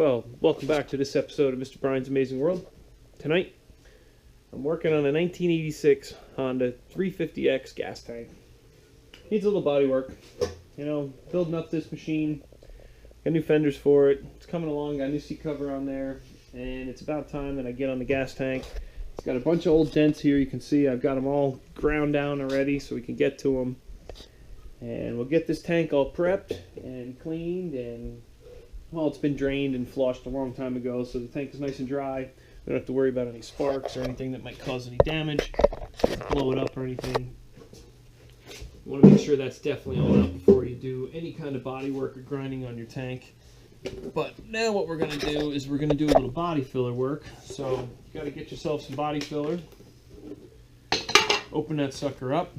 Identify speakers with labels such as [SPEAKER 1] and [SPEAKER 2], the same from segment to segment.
[SPEAKER 1] Well, welcome back to this episode of Mr. Brian's Amazing World. Tonight, I'm working on a 1986 Honda 350X gas tank. Needs a little body work. You know, building up this machine. Got new fenders for it. It's coming along, got a new seat cover on there. And it's about time that I get on the gas tank. It's got a bunch of old dents here. You can see I've got them all ground down already so we can get to them. And we'll get this tank all prepped and cleaned, and well, it's been drained and flushed a long time ago, so the tank is nice and dry. We don't have to worry about any sparks or anything that might cause any damage, blow it up or anything. You want to make sure that's definitely all out before you do any kind of body work or grinding on your tank. But now what we're going to do is we're going to do a little body filler work. So you got to get yourself some body filler. Open that sucker up.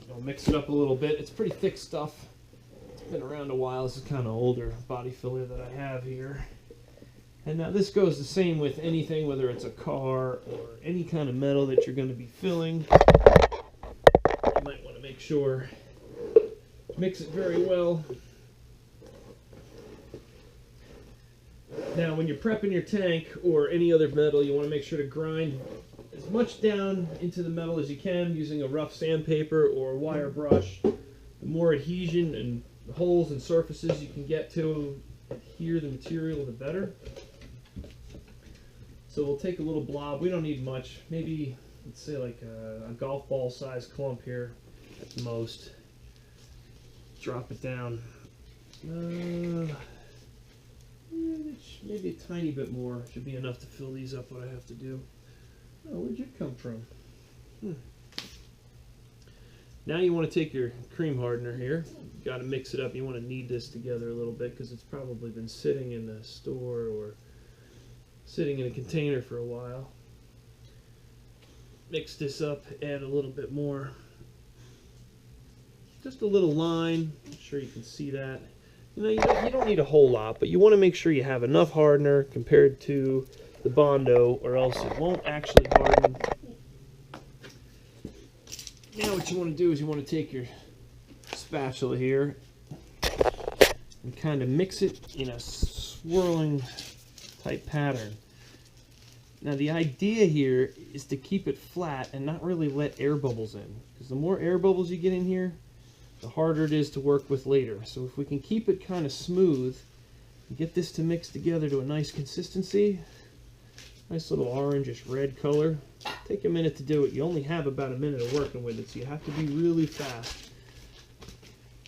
[SPEAKER 1] I'll mix it up a little bit. It's pretty thick stuff. It's been around a while. This is kind of older body filler that I have here. And now this goes the same with anything, whether it's a car or any kind of metal that you're going to be filling. You might want to make sure mix it very well. Now when you're prepping your tank or any other metal, you want to make sure to grind as much down into the metal as you can using a rough sandpaper or a wire brush. The more adhesion and holes and surfaces you can get to adhere the material, the better. So we'll take a little blob. We don't need much. Maybe, let's say like a golf ball size clump here at the most. Drop it down. Maybe a tiny bit more should be enough to fill these up, what I have to do. Oh, where'd you come from? Now you want to take your cream hardener here. You got to mix it up. You want to knead this together a little bit because it's probably been sitting in the store or sitting in a container for a while. Mix this up, add a little bit more. Just a little line. I'm sure you can see that. You know, you don't need a whole lot, but you want to make sure you have enough hardener compared to the Bondo, or else it won't actually harden. Now what you want to do is you want to take your spatula here and kind of mix it in a swirling type pattern. Now the idea here is to keep it flat and not really let air bubbles in, because the more air bubbles you get in here, the harder it is to work with later. So if we can keep it kind of smooth and get this to mix together to a nice consistency, nice little orangish red color. Take a minute to do it. You only have about a minute of working with it, so you have to be really fast.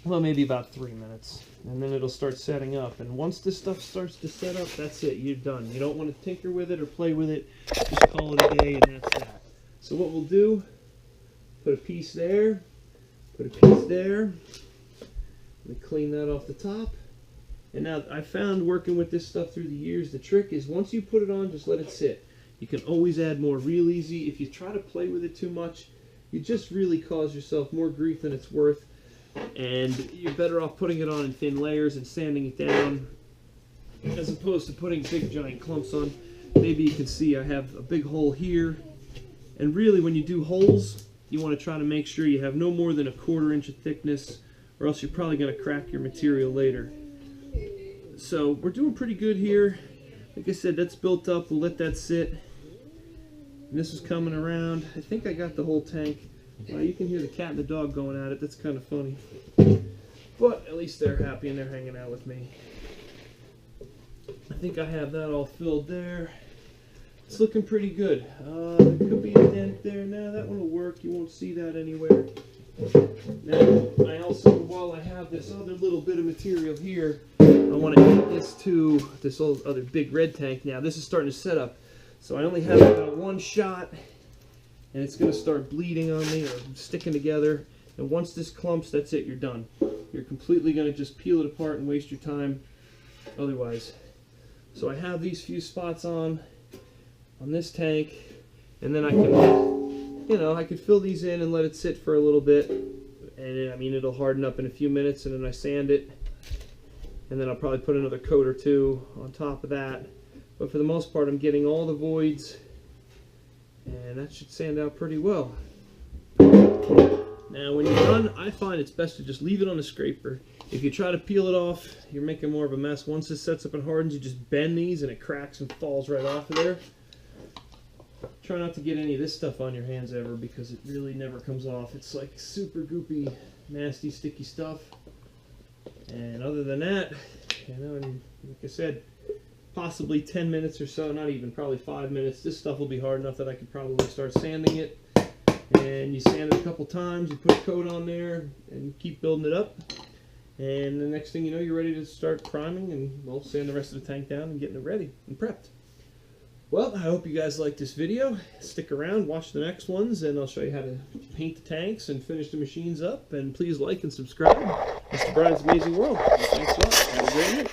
[SPEAKER 1] Well, maybe about 3 minutes. And then it'll start setting up. And once this stuff starts to set up, that's it. You're done. You don't want to tinker with it or play with it. Just call it a day and that's that. So what we'll do, put a piece there, put a piece there. Let me clean that off the top. And now I found working with this stuff through the years, the trick is once you put it on, just let it sit. You can always add more real easy. If you try to play with it too much, you just really cause yourself more grief than it's worth. And you're better off putting it on in thin layers and sanding it down as opposed to putting big giant clumps on. Maybe you can see I have a big hole here. And really when you do holes, you want to try to make sure you have no more than a 1/4 inch of thickness, or else you're probably going to crack your material later. So we're doing pretty good here. Like I said, that's built up. We'll let that sit. And this is coming around. I think I got the whole tank. Well, you can hear the cat and the dog going at it. That's kind of funny. But at least they're happy and they're hanging out with me. I think I have that all filled there. It's looking pretty good. There could be a dent there. Now that one will work. You won't see that anywhere. Now, I also, while I have this other little bit of material here, I want to add this to this other big red tank. Now, this is starting to set up. So I only have about one shot, and it's going to start bleeding on me or sticking together. And once this clumps, that's it. You're done. You're completely going to just peel it apart and waste your time otherwise. So I have these few spots on this tank, and then I can, you know, I could fill these in and let it sit for a little bit, and I mean it'll harden up in a few minutes, and then I sand it, and then I'll probably put another coat or two on top of that. But for the most part, I'm getting all the voids, and that should sand out pretty well. Now when you're done, I find it's best to just leave it on the scraper If you try to peel it off, you're making more of a mess. Once this sets up and hardens, you just bend these and it cracks and falls right off of there. Try not to get any of this stuff on your hands ever, because it really never comes off. It's like super goopy, nasty, sticky stuff. And other than that, you know, and like I said, possibly 10 minutes or so, not even, probably 5 minutes, this stuff will be hard enough that I could probably start sanding it. And you sand it a couple times, you put a coat on there, and you keep building it up. And the next thing you know, you're ready to start priming, and we'll sand the rest of the tank down and getting it ready and prepped. Well, I hope you guys liked this video. Stick around, watch the next ones, and I'll show you how to paint the tanks and finish the machines up. And please like and subscribe. Mr. Brian's Amazing World. Thanks a lot. Have a great night.